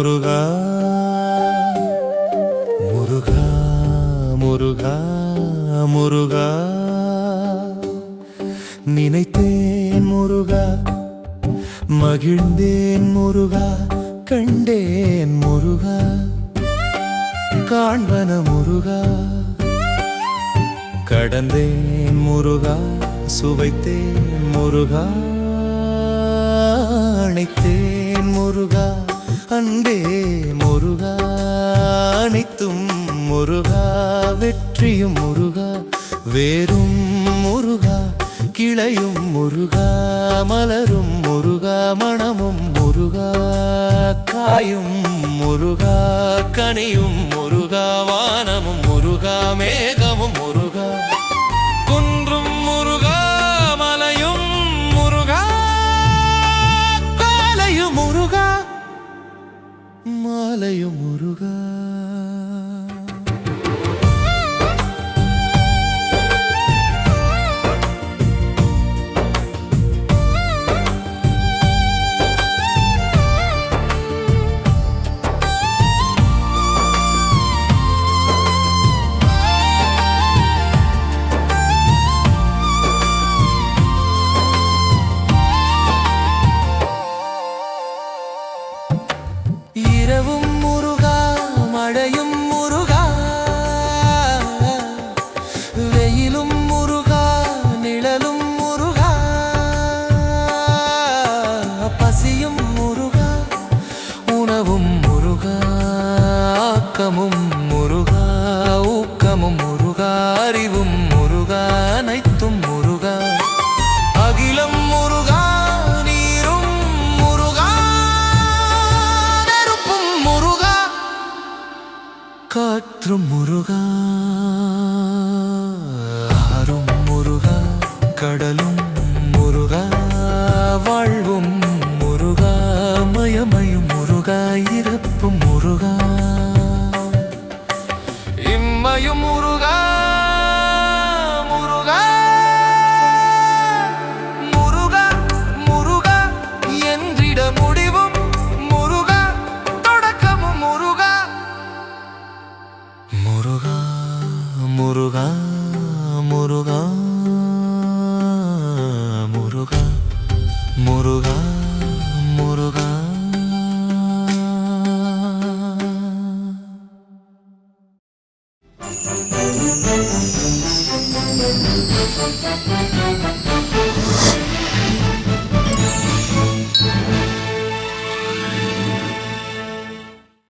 முருகா முருகா முருகா முருகா நினைத்தேன் முருகா மகிழ்ந்தேன் முருகா கண்டேன் முருகா காண்பன முருகா கடந்தேன் முருகா சுவைத்தேன் முருகா அணைத்தேன் முருகா அன்பே முருகா அனைத்தும் முருகா வெற்றியும் முருகா வேரும் முருகா கிளையும் முருகா மலரும் முருகா மணமும் முருகா காயும் முருகா கனியும் முருகா வானமும் முருகா மேகமும் முருகா குன்றும் முருகா மலையும் முருகா காலையும் முருகா மாலையும் முருகா இரவும் முருகா மழையும் முருகா வெயிலும் முருகா நிழலும் முருகா பசியும் முருகா உணவும் முருகா ஆக்கமும் முருகா ஊக்கமும் முருகா அறிவும் முருகா அனைத்தும் முருகா அகிலம் முருகா காற்றும் முருகா ஆறும் முருகா கடலும் முருகா வாழ்வும் முருகா மயமயும் முருகா இறப்பும் முருகா இம்மையும் முருகா முருகா முருகா முருகா என்றிட முடிவும் முருகா தொடக்கமும் முருகா முருகா முருகா முருகா முருகா முருகா முருகா